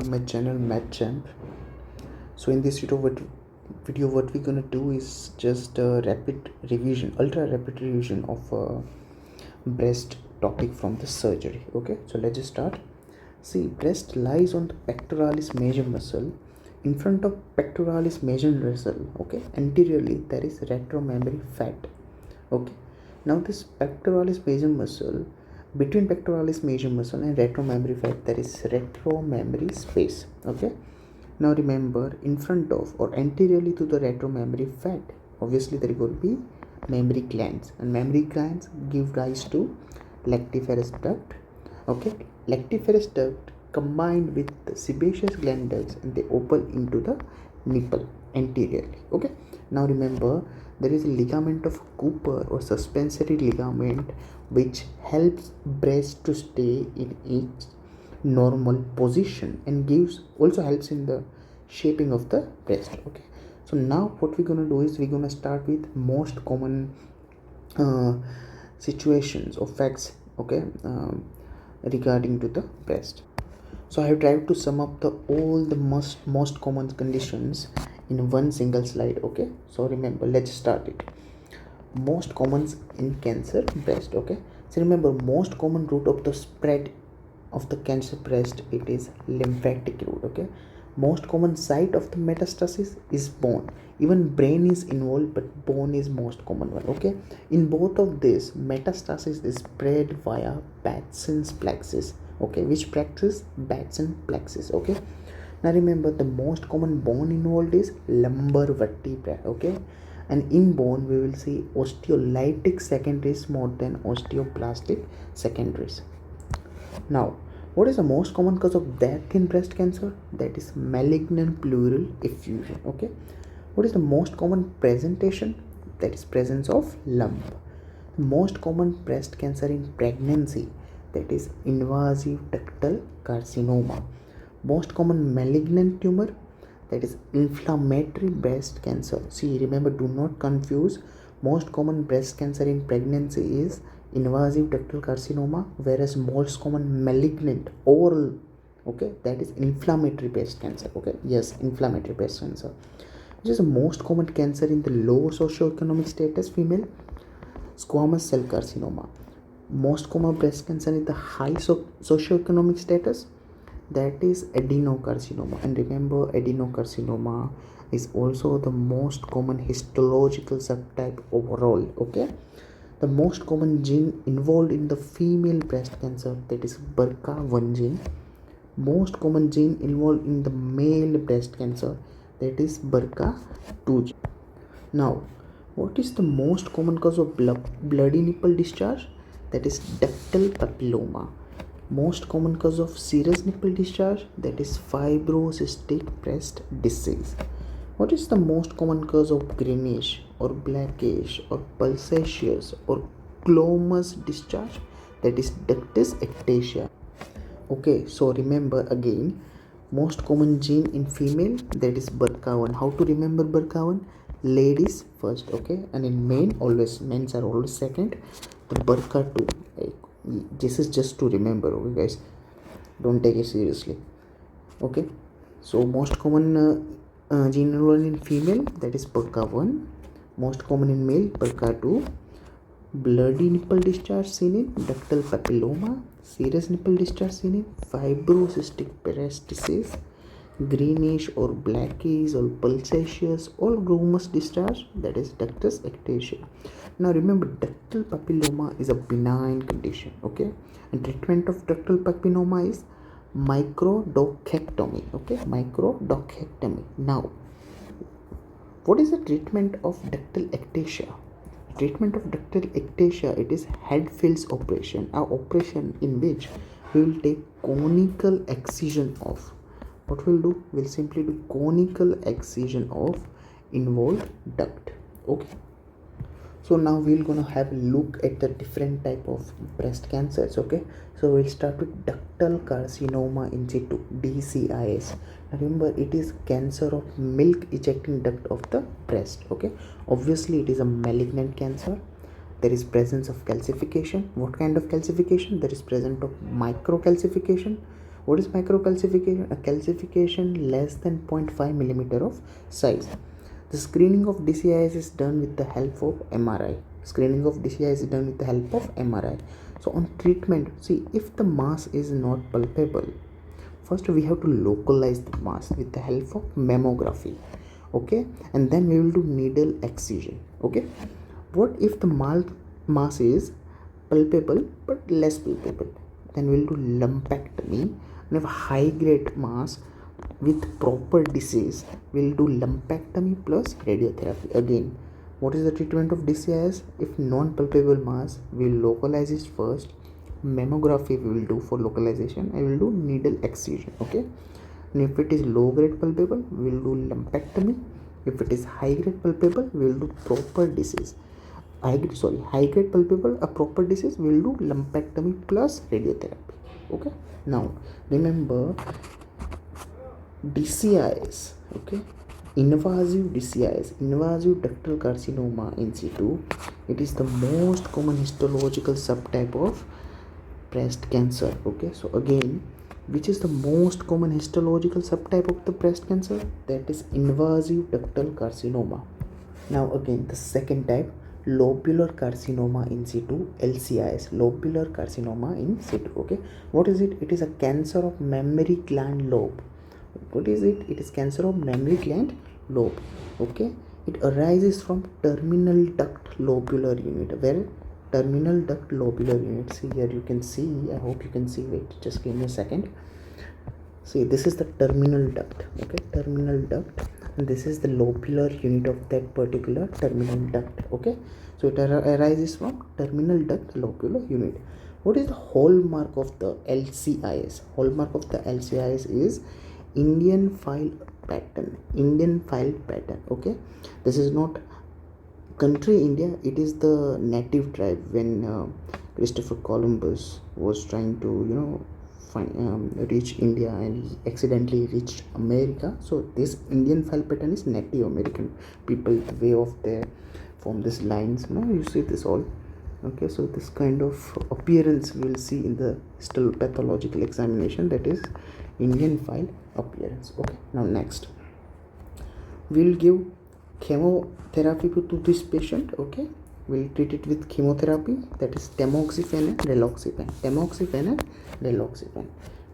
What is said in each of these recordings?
My channel Math Champ. So in this video what we're gonna do is just a rapid revision, ultra rapid revision of breast topic from the surgery. Okay, so let's just start. See, breast lies on the pectoralis major muscle. In front of pectoralis major muscle, okay, anteriorly there is retromammary fat. Okay, now this pectoralis major muscle, between pectoralis major muscle and retromammary fat there is retromammary space. Okay, now remember, in front of or anteriorly to the retromammary fat, obviously there will be mammary glands, and mammary glands give rise to lactiferous duct. Okay, lactiferous duct combined with the sebaceous gland ducts and they open into the nipple anteriorly. Okay, now remember, there is a ligament of Cooper or suspensory ligament which helps breast to stay in its normal position and also helps in the shaping of the breast. Okay, so now what we're gonna do is we're gonna start with most common situations or facts, okay, regarding to the breast. So I have tried to sum up the all the most common conditions in one single slide. Okay, so remember, let's start it. Most common in cancer breast. Okay, so remember, most common route of the spread of the cancer breast, it is lymphatic route. Okay, most common site of the metastasis is bone. Even brain is involved, but bone is most common one. Okay, in both of this, metastasis is spread via Battson's plexus. Okay, which plexus? Batson plexus. Okay, now remember, the most common bone involved is lumbar vertebra. Okay, and in bone we will see osteolytic secondaries more than osteoblastic secondaries. Now, what is the most common cause of death in breast cancer? That is malignant pleural effusion. Okay, what is the most common presentation? That is presence of lump. The most common breast cancer in pregnancy, that is invasive ductal carcinoma. Most common malignant tumor, that is inflammatory breast cancer. See, remember, do not confuse. Most common breast cancer in pregnancy is invasive ductal carcinoma, whereas most common malignant oral, okay, that is inflammatory breast cancer. Okay, yes, inflammatory breast cancer. Which is the most common cancer in the low socioeconomic status female? Squamous cell carcinoma. Most common breast cancer in the high socioeconomic status, that is adenocarcinoma. And remember, adenocarcinoma is also the most common histological subtype overall. Okay, the most common gene involved in the female breast cancer, that is BRCA1 gene. Most common gene involved in the male breast cancer, that is BRCA2 gene. Now, what is the most common cause of bloody nipple discharge? That is ductal papilloma. Most common cause of serous nipple discharge, that is fibrocystic breast disease. What is the most common cause of greenish or blackish or pulsaceous or glomus discharge? That is ductus ectasia. Okay, so remember again, most common gene in female, that is BRCA1. How to remember BRCA1? Ladies first, okay, and in men always, men's are always second. The BRCA2, this is just to remember. Okay guys, don't take it seriously. Okay, so most common gene involved in female, that is BRCA1. Most common in male, BRCA2. Bloody nipple discharge seen in ductal papilloma. Serous nipple discharge seen in fibrocystic breast disease. Greenish or blackish or pulsaceous or glomus discharge, that is ductus ectasia. Now remember, ductal papilloma is a benign condition. Okay, and treatment of ductal papilloma is microdorchectomy. Okay, microdorchectomy. Now, what is the treatment of ductal ectasia? Treatment of ductal ectasia, it is Hadfield's operation, a operation in which we will take conical excision of, what we'll do, we'll simply do conical excision of involved duct. Okay, so now we're gonna have a look at the different type of breast cancers. Okay, so we'll start with ductal carcinoma in situ, DCIS. Remember, it is cancer of milk ejecting duct of the breast. Okay, obviously it is a malignant cancer. There is presence of calcification. What kind of calcification? There is presence of microcalcification. What is microcalcification? A calcification less than 0.5 millimeter of size. The screening of DCIS is done with the help of MRI. Screening of DCIS is done with the help of MRI. So on treatment, see, if the mass is not palpable, first we have to localize the mass with the help of mammography, okay, and then we will do needle excision. Okay, what if the mass is palpable but less palpable? Then we will do lumpectomy. And if high grade mass with proper disease, we will do lumpectomy plus radiotherapy. Again, what is the treatment of DCIS? If non-palpable mass, we will localize it first. Mammography we will do for localization. I will do needle excision. Okay, and if it is low grade palpable, we will do lumpectomy. If it is high grade palpable, we will do proper disease. High grade palpable, a proper disease, we will do lumpectomy plus radiotherapy. Okay, now remember DCIS. Okay, invasive DCIS, invasive ductal carcinoma in situ. It is the most common histological subtype of breast cancer. Okay, so again, which is the most common histological subtype of the breast cancer? That is invasive ductal carcinoma. Now again, the second type, lobular carcinoma in situ, LCIS, lobular carcinoma in situ. Okay, what is it? It is a cancer of mammary gland lobe. What is it? It is cancer of mammary gland lobe. Okay, it arises from terminal duct lobular unit. Where? Terminal duct lobular unit. See here, you can see, I hope you can see. Wait, just give me a second. See, this is the terminal duct. Okay, terminal duct, and this is the lobular unit of that particular terminal duct. Okay, so it arises from terminal duct lobular unit. What is the hallmark of the LCIS? Hallmark of the LCIS is Indian file pattern. Indian file pattern. Okay, this is not country India, it is the native tribe. When Christopher Columbus was trying to reach India, and he accidentally reached America, so this Indian file pattern is Native American people, the way of their form these lines. You see this all. Okay, so this kind of appearance we will see in the histopathological examination, that is Indian file appearance. Okay, now next we will give chemotherapy to this patient. Okay, we'll treat it with chemotherapy, that is tamoxifen and raloxifene.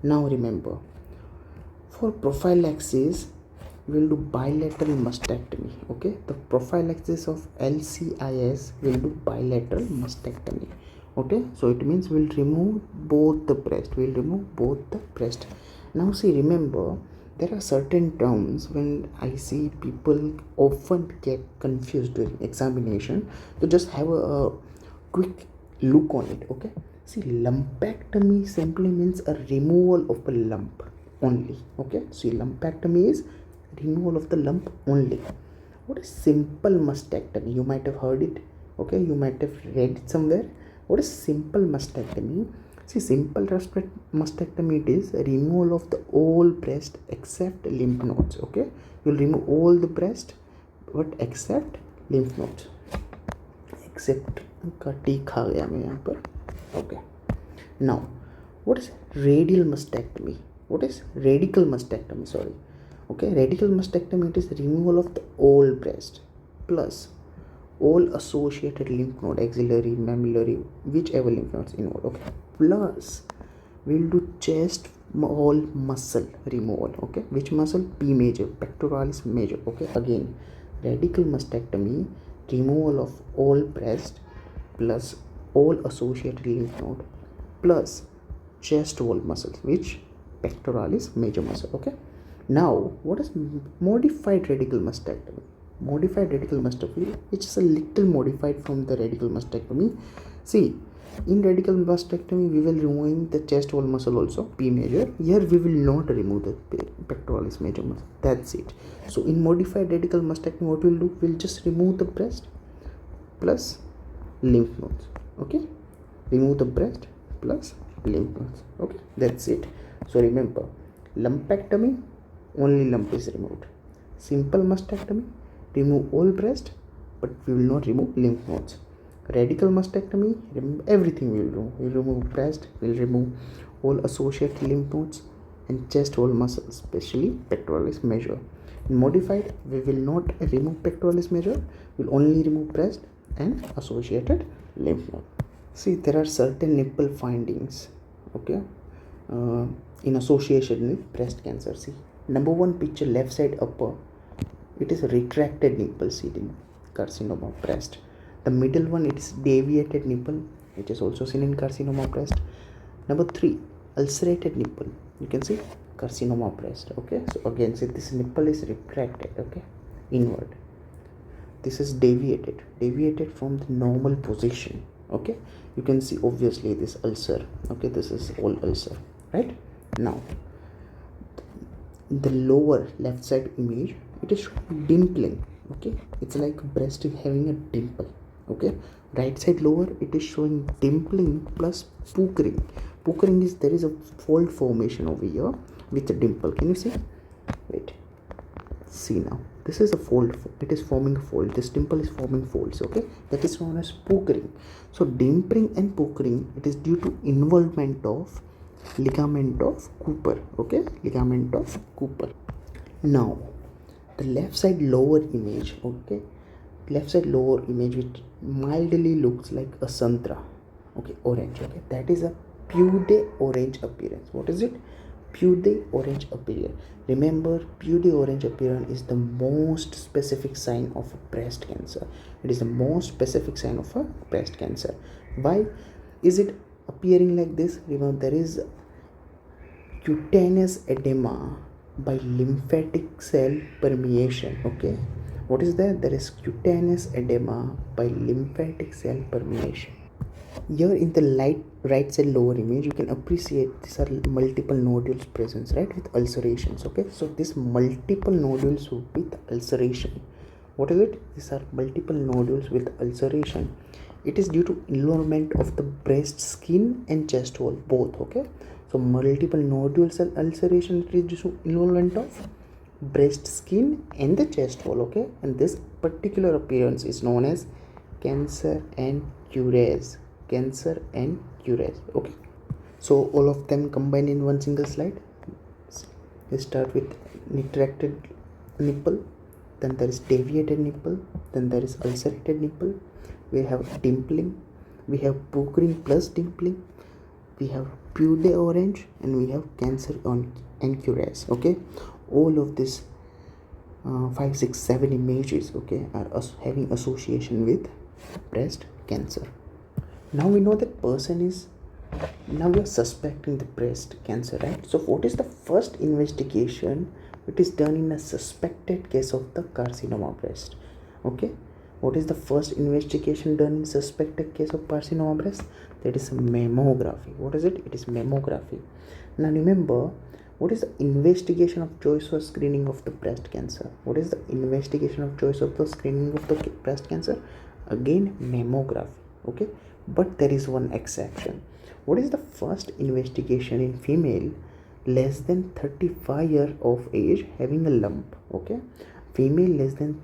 Now remember, for prophylaxis we'll do bilateral mastectomy. Okay, the prophylaxis of LCIS will do bilateral mastectomy. Okay, so it means we'll remove both the breast. Now see, remember, there are certain terms when I see people often get confused during examination, so just have a quick look on it. Okay, see, lumpectomy simply means a removal of a lump only. Okay, see, lumpectomy is removal of the lump only. What is simple mastectomy? You might have heard it. Okay, you might have read it somewhere. What is simple mastectomy? See, simple mastectomy, it is a removal of the whole breast except lymph nodes. Okay, you'll remove all the breast but except lymph nodes. Except okay. Now, what is radial mastectomy? What is radical mastectomy? Sorry. Okay, radical mastectomy, it is removal of the whole breast plus all associated lymph node, axillary, mammillary, whichever lymph nodes involved. Okay, plus we'll do chest wall muscle removal. Okay, which muscle? P major, pectoralis major. Okay, again, radical mastectomy, removal of all breast plus all associated lymph node plus chest wall muscles, which pectoralis major muscle. Okay, now what is modified radical mastectomy? Modified radical mastectomy, which is a little modified from the radical mastectomy. See, in radical mastectomy we will removing the chest wall muscle also, P major. Here we will not remove the pectoralis major muscle. That's it. So in modified radical mastectomy, what we'll do, we'll just remove the breast plus lymph nodes. Okay, remove the breast plus lymph nodes. Okay, that's it. So remember, lumpectomy, only lump is removed. Simple mastectomy, remove all breast but we will not remove lymph nodes. Radical mastectomy, everything we will remove. We'll remove breast, we'll remove all associated lymph nodes, and chest wall muscle, especially pectoralis major. In modified, we will not remove pectoralis major, we'll only remove breast and associated lymph node. See, there are certain nipple findings, okay, in association with breast cancer. See, number one picture, left side upper, it is retracted nipple seen in carcinoma of breast. The middle one, it is deviated nipple, which is also seen in carcinoma of breast. Number three, ulcerated nipple, you can see carcinoma of breast. Okay, so again, see, this nipple is retracted, okay, inward. This is deviated from the normal position. Okay, you can see obviously this ulcer. Okay, this is all ulcer, right? Now the lower left side image, it is dimpling. Okay, it's like breast is having a dimple. Okay, right side lower, it is showing dimpling plus puckering is, there is a fold formation over here with a dimple. Can you see? Wait, see now, this is a fold, it is forming a fold, this dimple is forming folds. Okay, that is known as puckering. So dimpling and puckering, it is due to involvement of ligament of Cooper. Okay, ligament of Cooper. Now the left side lower image, okay, left side lower image, which mildly looks like a santra, okay, orange. Okay, that is a pude orange appearance. What is it? Pude orange appearance. Remember, pude orange appearance is the most specific sign of a breast cancer. It is the most specific sign of a breast cancer. Why is it appearing like this? Remember, there is cutaneous edema by lymphatic cell permeation. Okay, what is that? There is cutaneous edema by lymphatic cell permeation. Here in the right side lower image, you can appreciate these are multiple nodules present, right, with ulcerations. Okay, so these multiple nodules with ulceration, what is it? These are multiple nodules with ulceration. It is due to involvement of the breast skin and chest wall both. Okay, so multiple nodules and ulceration, it is due to involvement of breast skin and the chest wall. Okay, and this particular appearance is known as cancer and cuirass. Cancer and cuirass. Okay, so all of them combined in one single slide. We start with retracted nipple, then there is deviated nipple, then there is ulcerated nipple, we have dimpling, we have puckering plus dimpling, we have pude orange, and we have cancer and cuirass. Okay, all of this 5, 6, 7 images, okay, are having association with breast cancer. Now we know that person is, now we are suspecting the breast cancer, right? So what is the first investigation it is done in a suspected case of the carcinoma breast? Okay, what is the first investigation done in suspected case of carcinoma breast? That is mammography. What is it? It is mammography. Now remember, what is the investigation of choice for screening of the breast cancer? What is the investigation of choice of the screening of the breast cancer? Again, mammography. Okay, but there is one exception. What is the first investigation in female less than 35 years of age having a lump? Okay, female less than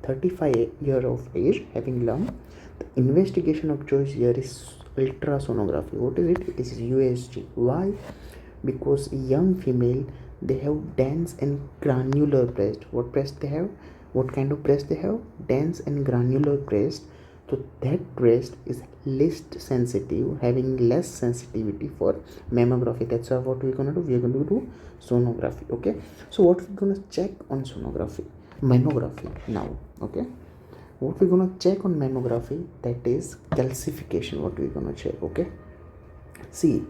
35 years of age having lump, the investigation of choice here is ultrasonography. What is it? It is USG. Why? Because young female, they have dense and granular breast. What breast they have? What kind of breast they have? Dense and granular breast. So that breast is least sensitive, having less sensitivity for mammography. That's why what we're gonna do, we're going to do sonography. Okay, so what we're gonna check on sonography, mammography now. Okay, what we're gonna check on mammography, that is calcification. What we're gonna check? Okay, see,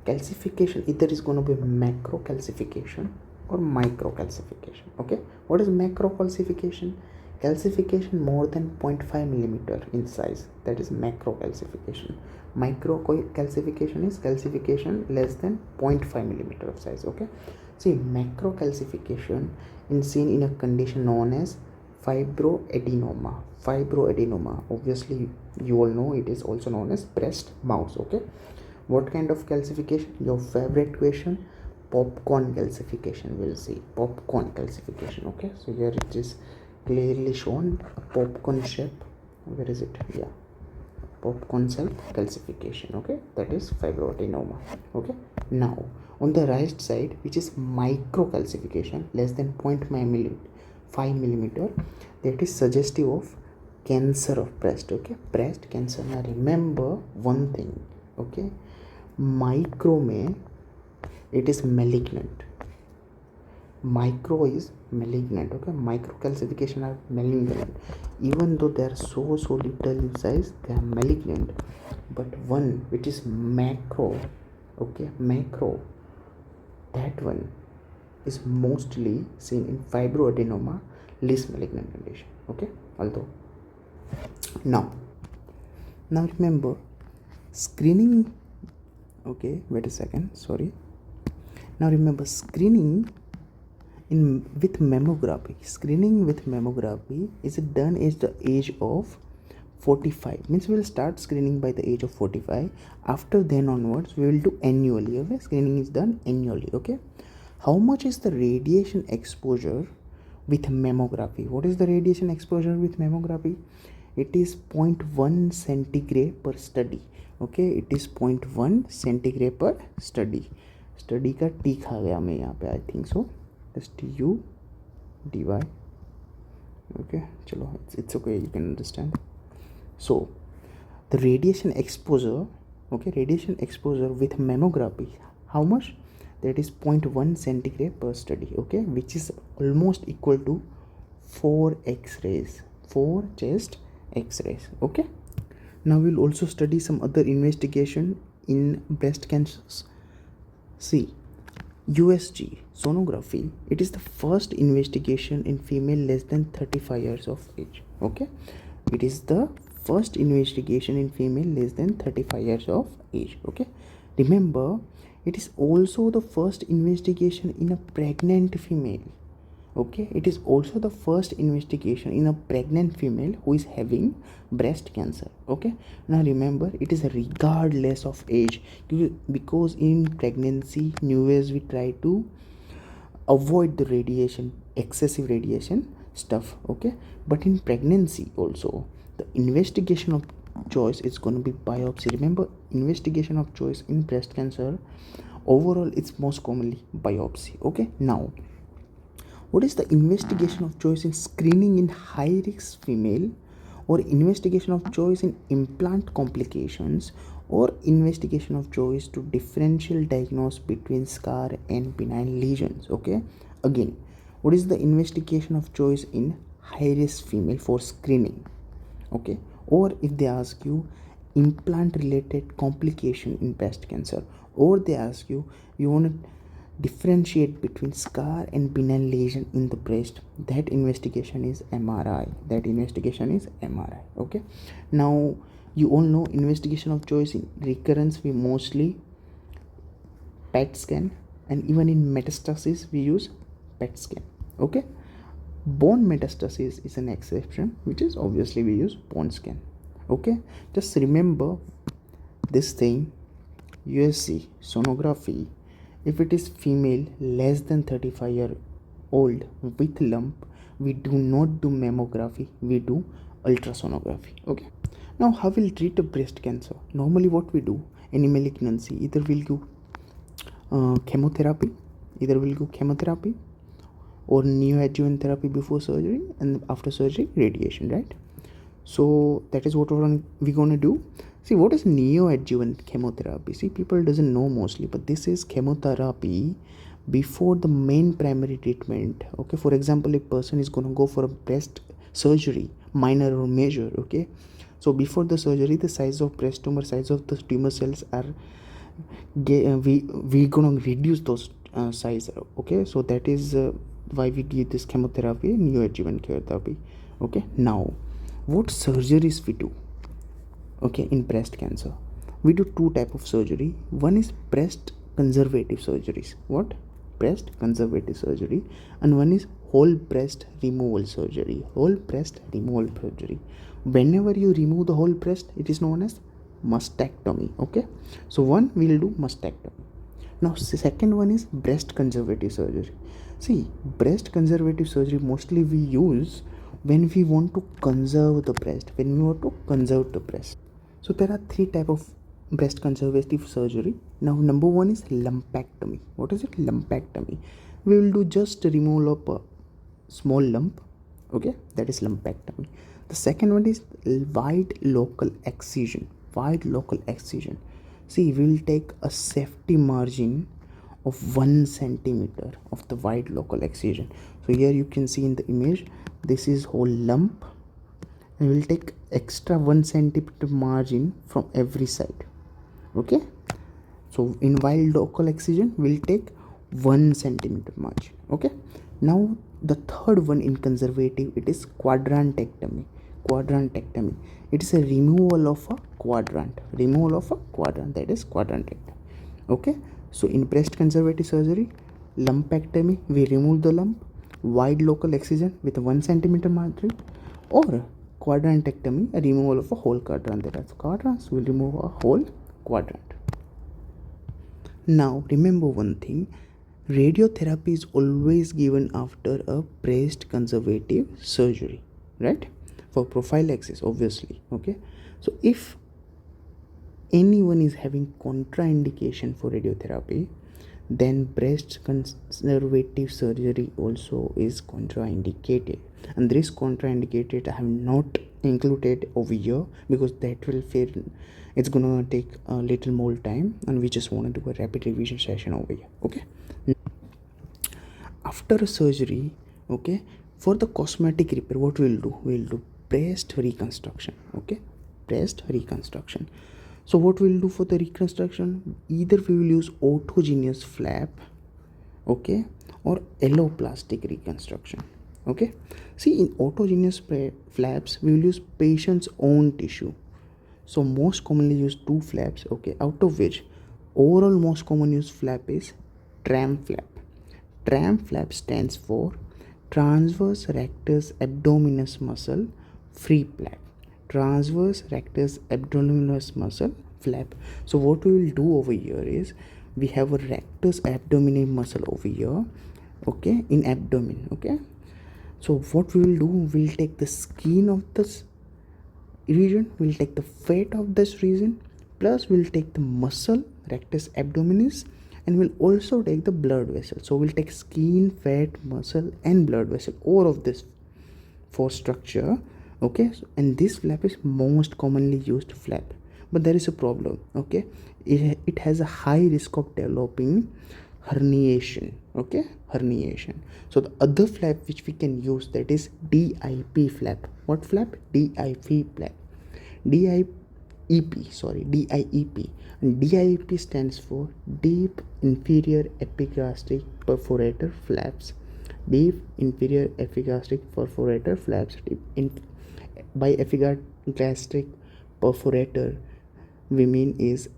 calcification either is going to be macro calcification or micro calcification. Okay, what is macro calcification? Calcification more than 0.5 millimeter in size, that is macro calcification. Micro calcification is calcification less than 0.5 millimeter of size. Okay, see, macro calcification is seen in a condition known as fibroadenoma. Obviously you all know it is also known as breast mouse. Okay, what kind of calcification? Your favorite question, popcorn calcification. We'll see popcorn calcification. Okay, so here it is clearly shown, a popcorn shape. Where is it? Yeah, popcorn cell calcification. Okay, that is fibroadenoma. Okay, now On the right side, which is microcalcification less than 0.5 millimeter, that is suggestive of cancer of breast. Okay, breast cancer. Now remember one thing, okay, micro में it is malignant. Micro is malignant. Okay, microcalcification are malignant, even though they are so little in size, they are malignant. But one which is macro, okay, macro, that one is mostly seen in fibroadenoma, least malignant condition. Okay, although now remember screening. Okay, wait a second, sorry. Now remember screening with mammography. Screening with mammography is done at the age of 45. Means we will start screening by the age of 45. After then onwards we will do annually. Okay, screening is done annually. Okay, how much is the radiation exposure with mammography? What is the radiation exposure with mammography? It is 0.1 centigrade per study. Okay, it is 0.1 centigrade per study. Study का T खा गया मैं यहाँ पे, I think so, just you dy. Okay, chalo, it's okay, you can understand. So the radiation exposure, okay, radiation exposure with mammography, how much? That is 0.1 centigrade per study. Okay, which is almost equal to 4 x-rays, 4 chest x-rays. Okay, now we'll also study some other investigation in breast cancers. See, USG sonography, it is the first investigation in female less than 35 years of age. Okay, it is the first investigation in female less than 35 years of age. Okay, remember it is also the first investigation in a pregnant female. Okay, it is also the first investigation in a pregnant female who is having breast cancer. Okay, now remember it is regardless of age, because in pregnancy nowadays we try to avoid the radiation, excessive radiation stuff. Okay, but in pregnancy also the investigation of choice is going to be biopsy. Remember, investigation of choice in breast cancer overall it's most commonly biopsy. Okay, now what is the investigation of choice in screening in high risk female, or investigation of choice in implant complications, or investigation of choice to differential diagnose between scar and benign lesions? Okay, again, what is the investigation of choice in high risk female for screening? Okay, or if they ask you implant related complication in breast cancer, or they ask you want to differentiate between scar and benign lesion in the breast, that investigation is MRI. Okay, now you all know investigation of choice in recurrence we mostly PET scan, and even in metastasis we use PET scan. Okay, bone metastasis is an exception, which is obviously we use bone scan. Okay, just remember this thing, USG sonography, if it is female less than 35 year old with lump, we do not do mammography, we do ultrasonography. Okay, now how will treat a breast cancer? Normally what we do, any malignancy, either we'll give chemotherapy, or neoadjuvant therapy before surgery, and after surgery radiation, right? So that is what we're gonna do. See, what is neoadjuvant chemotherapy? See, people doesn't know mostly, but this is chemotherapy before the main primary treatment. Okay, for example, a person is gonna go for a breast surgery, minor or major. Okay, so before the surgery, the size of breast tumor, size of the tumor cells are we gonna reduce those size. Okay, so that is why we give this chemotherapy, neoadjuvant chemotherapy. Okay, now what surgeries we do? Okay, in breast cancer we do two type of surgery. One is breast conservative surgeries. What? Breast conservative surgery. And one is whole breast removal surgery. Whenever you remove the whole breast, it is known as mastectomy. Okay, so one we will do mastectomy. Now second one is breast conservative surgery. See, breast conservative surgery mostly we use when we want to conserve the breast, So there are three type of breast conservative surgery. Now number one is lumpectomy. What is it? Lumpectomy. We will do just removal of a small lump, okay, that is lumpectomy. The second one is wide local excision. Wide local excision. See, we will take a safety margin of 1 centimeter of the wide local excision. So here you can see in the image, this is whole lump, and we will take extra 1 centimeter margin from every side, okay. So in wide local excision we'll take 1 centimeter margin, okay. Now the third one in conservative, it is quadrantectomy. Quadrantectomy, it is a removal of a quadrant. Removal of a quadrant, that is quadrantectomy, okay. So in breast conservative surgery, lumpectomy, we remove the lump. Wide local excision with 1 centimeter margin, or quadrantectomy, a removal of a whole quadrant. That is quadrants, will remove a whole quadrant. Now remember one thing, radiotherapy is always given after a breast conservative surgery, right? For prophylaxis, obviously, okay. So if anyone is having contraindication for radiotherapy, then breast conservative surgery also is contraindicated, and this contraindicated I have not included over here because that will fail. It's gonna take a little more time, and we just want to do a rapid revision session over here, okay. After a surgery, okay, for the cosmetic repair, what we'll do breast reconstruction, okay, breast reconstruction. So what we'll do for the reconstruction, either we will use autogenous flap, okay, or alloplastic reconstruction, okay. See, in autogenous flaps we will use patient's own tissue. So most commonly used two flaps, okay, out of which overall most common used flap is tram flap. Tram flap stands for transverse rectus abdominis muscle free flap. Transverse rectus abdominis muscle flap. So what we will do over here is, we have a rectus abdominis muscle over here, okay, in abdomen, okay. So what we will do, we'll take the skin of this region, we'll take the fat of this region, plus we'll take the muscle rectus abdominis, and we'll also take the blood vessel. So we'll take skin, fat, muscle and blood vessel, all of this for structure, okay. And this flap is most commonly used flap, but there is a problem, okay. It has a high risk of developing herniation, okay, herniation. So the other flap which we can use, that is DIP flap. What flap? DIP flap. DIEP. And DIEP stands for deep inferior epigastric perforator flaps. Deep inferior epigastric perforator flaps. By epigastric perforator we mean is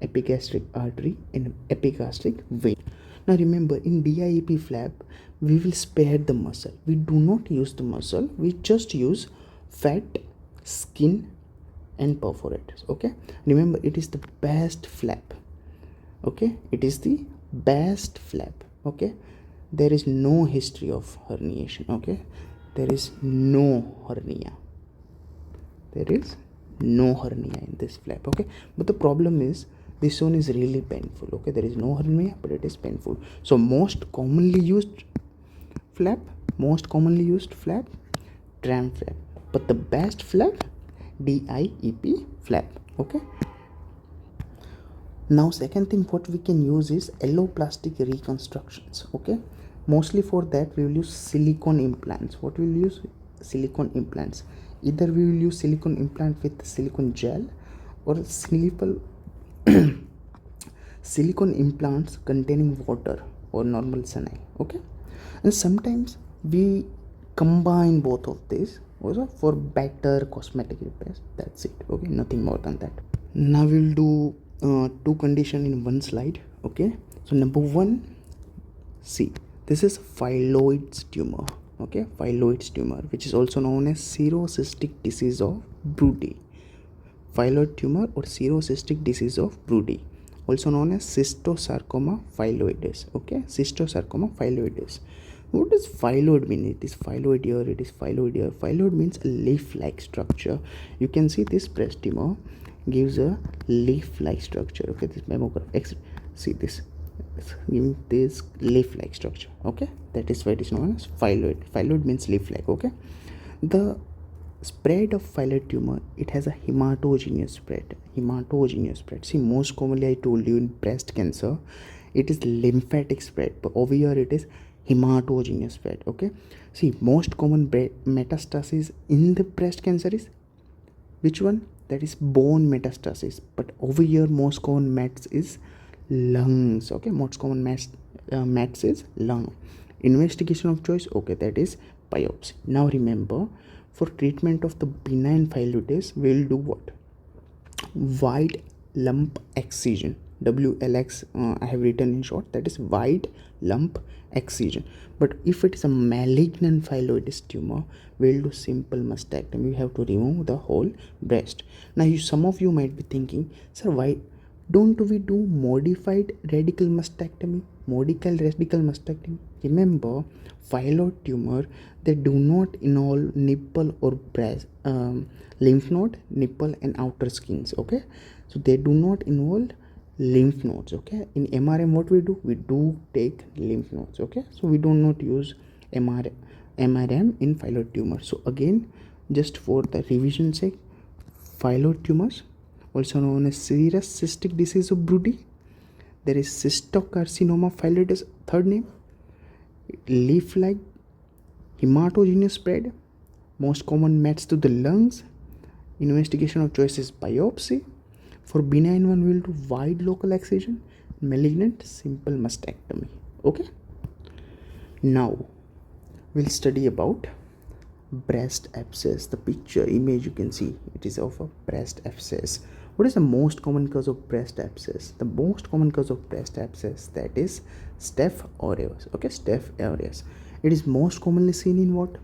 epigastric artery and epigastric vein. Now remember, in DIEP flap we will spare the muscle. We do not use the muscle, we just use fat, skin and perforators, okay. Remember, it is the best flap, okay, it is the best flap, okay. There is no history of herniation, okay. There is no hernia, in this flap, okay. But the problem is, this one is really painful, okay. There is no hernia, but it is painful. So most commonly used flap, tram flap, but the best flap, DIEP flap, okay. Now second thing what we can use is alloplastic reconstructions, okay. Mostly for that we will use silicone implants. What we will use? Silicone implants. Either we will use silicone implant with silicone gel, or silicone implants containing water or normal saline, okay. And sometimes we combine both of these also for better cosmetic repairs. That's it, okay, nothing more than that. Now we'll do two conditions in one slide, okay. So number one, see, this is phylloid tumor, okay, phylloid tumor, which is also known as serocystic disease of Brody. Phylloid tumor or serocystic disease of Brody, also known as cystosarcoma phylloides, okay, cystosarcoma phylloides. What does phylloid mean? It is phylloid here, it is phylloid here. Phylloid means a leaf-like structure. You can see this breast tumor. gives a leaf-like structure. Okay, this mammograph, see this, it's giving this leaf-like structure. Okay, that is why it is known as phylloid. Phylloid means leaf-like. Okay, the spread of phylloid tumor, it has a hematogenous spread. See, most commonly I told you in breast cancer it is lymphatic spread, but over here it is hematogenous spread. Okay, see, most common metastasis in the breast cancer is which one? That is bone metastasis, but over here most common mets is lungs. Okay, most common mets is lung. Investigation of choice, okay, that is biopsy. Now remember, for treatment of the benign phyllodes, we'll do what? Wide lump excision, WLX, I have written in short, that is wide lump excision. But if it is a malignant phyllodes tumor, we'll do simple mastectomy. We have to remove the whole breast. Now some of you might be thinking, sir, why don't we do modified radical mastectomy? Remember, phylloid tumor, they do not involve nipple or breast, lymph node, nipple and outer skins. Okay, so they do not involve lymph nodes. Okay, in MRM what we do, we do take lymph nodes. Okay, so we do not use MRM in phylloid tumor. So again, just for the revision sake, phylloid tumors, also known as serous cystic disease of Brody, there is cystocarcinoma phylloides, third name, leaf-like hematogenous spread, most common mets to the lungs. Investigation of choice is biopsy. For benign one, we will do wide local excision. Malignant, simple mastectomy. Okay, now we'll study about breast abscess. The picture image you can see, it is of a breast abscess. What is the most common cause of breast abscess? The most common cause of breast abscess, that is Staph aureus. Okay, Staph aureus. It is most commonly seen in what?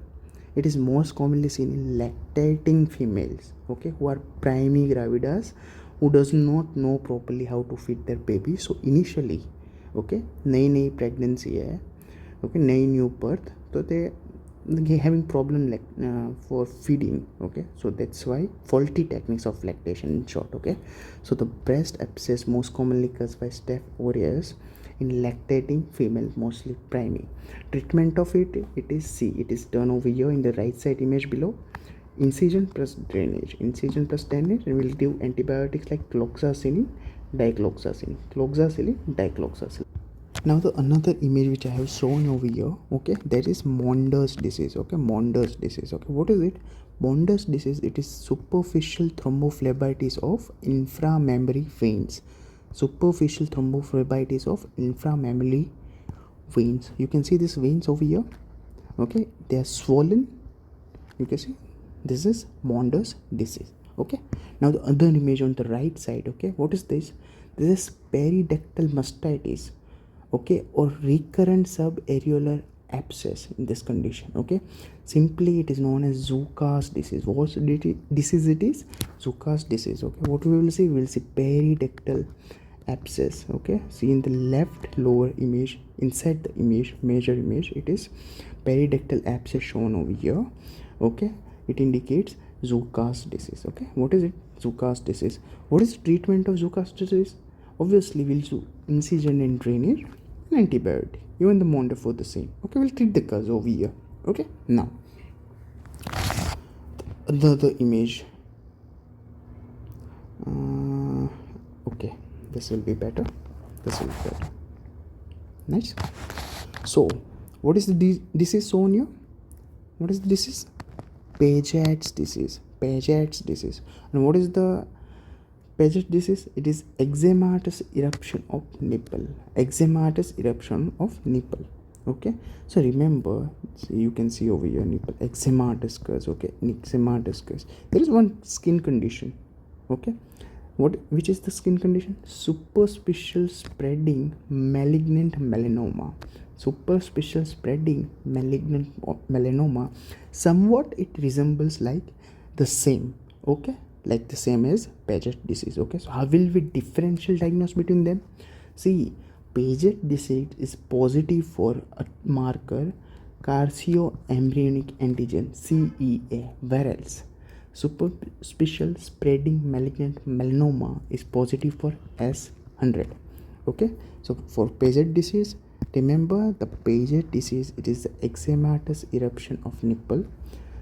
It is most commonly seen in lactating females. Okay, who are primigravidas, who does not know properly how to feed their baby. So initially, okay, नई pregnancy है, okay, नई new birth, तो they having problem like for feeding. Okay, so that's why faulty techniques of lactation in short. Okay, so the breast abscess most commonly caused by Staph aureus in lactating female, mostly primary. Treatment of it is done over here in the right side image below. Incision plus drainage, and we'll give antibiotics like cloxacillin, dicloxacillin. Now the another image which I have shown over here, okay, that is Monders disease. Okay, Monders disease. Okay, what is it? Monders disease, it is superficial thrombophlebitis of inframammary veins. Superficial thrombophlebitis of inframammary veins. You can see these veins over here. Okay, they are swollen. You can see this is Monders disease. Okay, now the other image on the right side. Okay, what is this? This is periductal mastitis. Okay, or recurrent subareolar abscess in this condition. Okay, simply it is known as Zucker's disease. What disease it is? Zucker's disease. Okay, what we will see? We will see periductal abscess. Okay, see in the left lower image, inside the image, major image, it is periductal abscess shown over here. Okay, it indicates Zucker's disease. Okay, what is it? Zucker's disease. What is the treatment of Zucker's disease? Obviously we'll do incision and drainage and antibiotic. Even the Monday for the same. Okay, we'll treat the cause over here. Okay, now the other image. Okay, this will be better. Nice. So what is the disease shown here? What is the disease? Paget's disease. And what is the Paget disease? It is eczematous eruption of nipple. Okay, so remember, you can see over here nipple, eczematous curse. Okay, eczematous curse. There is one skin condition. Okay, which is the skin condition? Superficial spreading malignant melanoma. Somewhat it resembles like the same. Okay, like the same as Paget disease. Okay, so how will we differential diagnose between them? See, Paget disease is positive for a marker carcinoembryonic antigen, CEA, whereas Superficial spreading malignant melanoma is positive for S100. Okay, so for Paget disease, remember the Paget disease, it is the eczematous eruption of nipple.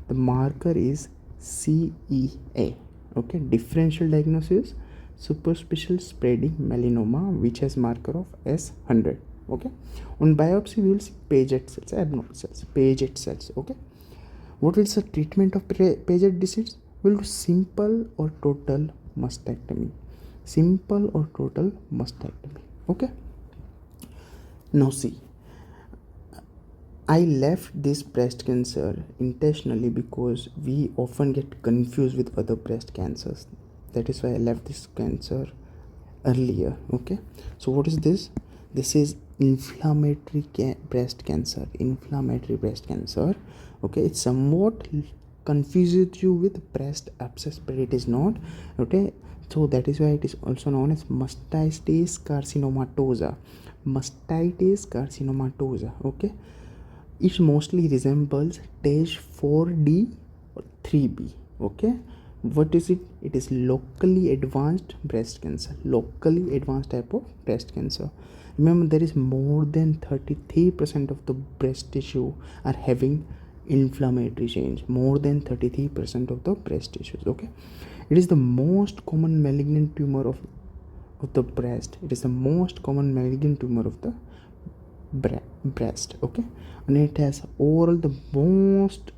The marker is CEA. Okay, differential diagnosis, superficial spreading melanoma, which has marker of S100. Okay, on biopsy we will see Paget cells, abnormal cells, Paget cells. Okay, what is the treatment of Paget disease? We'll do simple or total mastectomy. Simple or total mastectomy. Okay. Now see, I left this breast cancer intentionally because we often get confused with other breast cancers. That is why I left this cancer earlier. Okay, so what is this? This is inflammatory breast cancer. Inflammatory breast cancer. Okay, it somewhat confuses you with breast abscess, but it is not. Okay, so that is why it is also known as mastitis carcinomatosa. Mastitis carcinomatosa. Okay, it mostly resembles stage 4D or 3B. Okay, what is it? It is locally advanced breast cancer. Locally advanced type of breast cancer. Remember, there is more than 33% of the breast tissue are having inflammatory change. More than 33% of the breast tissues. Okay, it is the most common malignant tumor of the breast. It is the most common malignant tumor of the breast. Okay, and it has overall the most,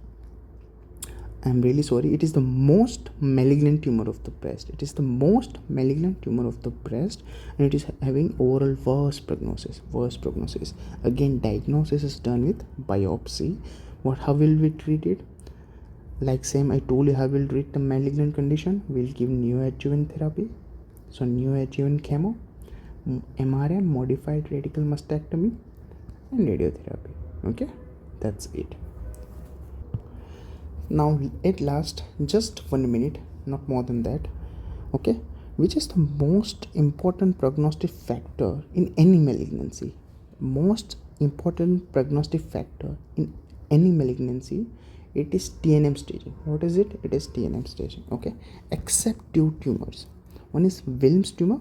I'm really sorry, it is the most malignant tumor of the breast. It is the most malignant tumor of the breast, and it is having overall worse prognosis. Again, diagnosis is done with biopsy. How will we treat it? Like same I told you how we'll treat the malignant condition. We'll give neoadjuvant therapy. So neoadjuvant chemo, MRM, modified radical mastectomy, and radiotherapy. Okay, that's it. Now at last, just 1 minute, not more than that. Okay, which is the most important prognostic factor in any malignancy? Most important prognostic factor in any malignancy, it is TNM staging. What is it? It is TNM staging. Okay, except two tumors. One is Wilms tumor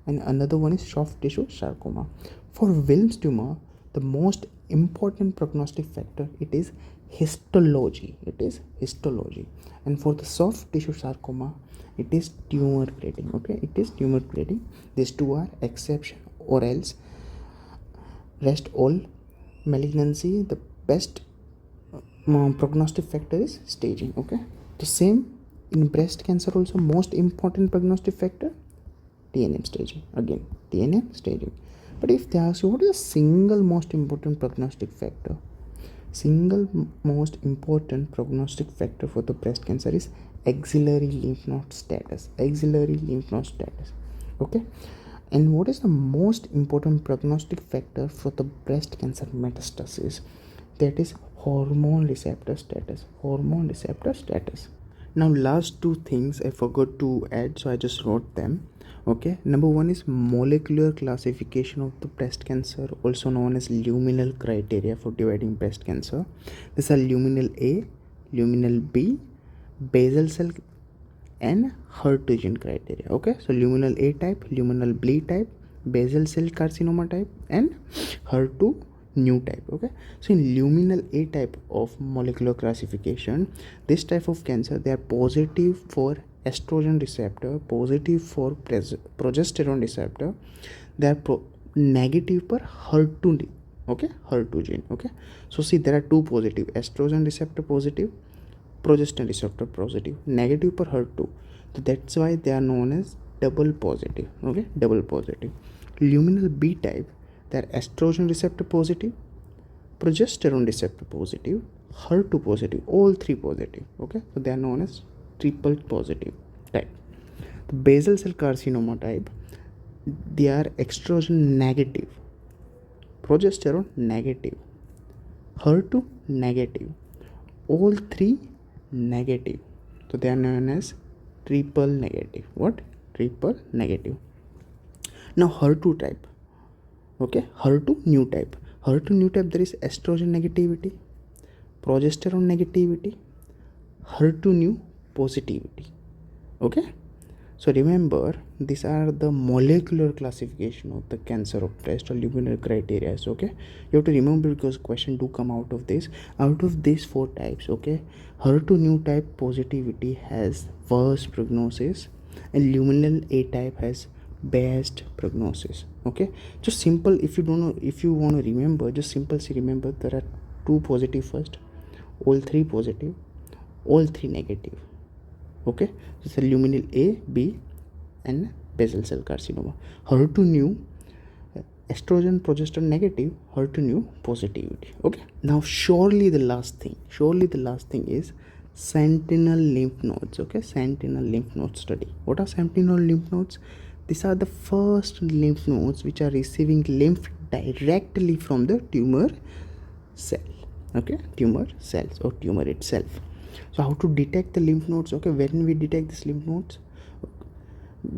and another one is soft tissue sarcoma. For Wilms tumor, the most important prognostic factor, it is histology. And for the soft tissue sarcoma, it is tumor grading. Okay, it is tumor grading. These two are exception, or else rest all malignancy, the best prognostic factor is staging. Okay, the same in breast cancer also, most important prognostic factor, TNM staging. Again, TNM staging. But if they ask you what is the single most important prognostic factor, single most important prognostic factor for the breast cancer is axillary lymph node status. Okay, and what is the most important prognostic factor for the breast cancer metastasis? That is hormone receptor status. Now last two things I forgot to add, so I just wrote them. Okay, number one is molecular classification of the breast cancer, also known as luminal criteria for dividing breast cancer. These are luminal A, luminal B, basal cell, and HER2 gene criteria. Okay, so luminal A type, luminal B type, basal cell carcinoma type, and HER2 new type. Okay, so in luminal A type of molecular classification, this type of cancer, they are positive for estrogen receptor, positive for progesterone receptor, they are negative for HER2. Okay, HER2 gene. Okay, so see, there are two positive, estrogen receptor positive, progesterone receptor positive, negative for HER2. So that's why they are known as double positive. Okay, double positive. Luminal B type, they are estrogen receptor positive, progesterone receptor positive, HER2 positive, all three positive. Okay, so they are known as triple positive type. The basal cell carcinoma type, they are estrogen negative, progesterone negative, HER2 negative, all three negative. So they are known as triple negative. What? Triple negative. Now HER2 type. Okay, HER2 new type. HER2 new type, there is estrogen negativity, progesterone negativity, HER2 new positivity. Okay, so remember, these are the molecular classification of the cancer of breast or luminal criteria. Okay, you have to remember because question do come out of this. Out of these 4 types, okay, HER2 new type positivity has worst prognosis and luminal A type has best prognosis. Okay, just simple, if you don't know, if you want to remember, just simple remember there are 2 positive first, all 3 positive, all 3 negative. Okay, so it's a luminal A, B and basal cell carcinoma. HER2 new estrogen progesterone negative, HER2 new positivity. Okay, now surely the last thing is sentinel lymph nodes. Okay, sentinel lymph node study. What are sentinel lymph nodes? These are the first lymph nodes which are receiving lymph directly from the tumor cell. Okay, tumor cells or tumor itself. So how to detect the lymph nodes? Okay, when we detect these lymph nodes,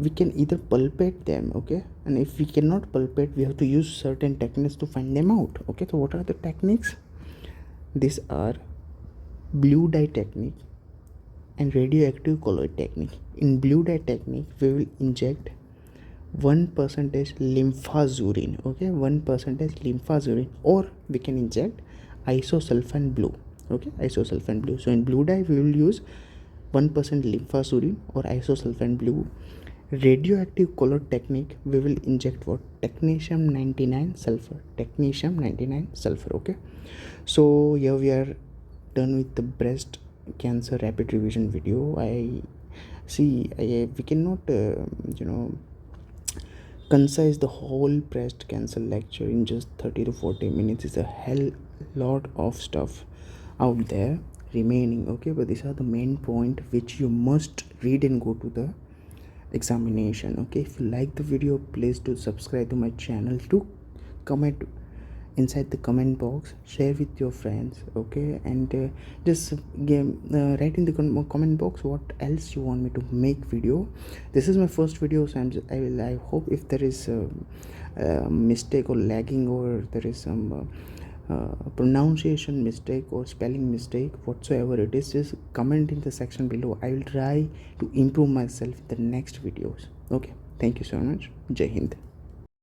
we can either palpate them. Okay, and if we cannot palpate, we have to use certain techniques to find them out. Okay, so what are the techniques? These are blue dye technique and radioactive colloid technique. In blue dye technique, we will inject 1% lymphazurin. Okay, 1% lymphazurin, or we can inject isosulfan blue. Okay, isosulfan blue. So in blue dye we will use 1% lymphazurin or isosulfan blue. Radioactive color technique, we will inject what? Technetium 99 sulfur. Technetium 99 sulfur. Okay, so here we are done with the breast cancer rapid revision video. We cannot concise the whole breast cancer lecture in just 30 to 40 minutes. It's a hell lot of stuff out there remaining. Okay, but these are the main point which you must read and go to the examination. Okay, if you like the video, please do subscribe to my channel, to comment inside the comment box, share with your friends. Okay, and just write in the comment box what else you want me to make video. This is my first video, so I hope if there is a mistake or lagging, or there is some pronunciation mistake or spelling mistake, whatsoever it is, just comment in the section below. I will try to improve myself in the next videos. Okay, thank you so much. Jai Hind.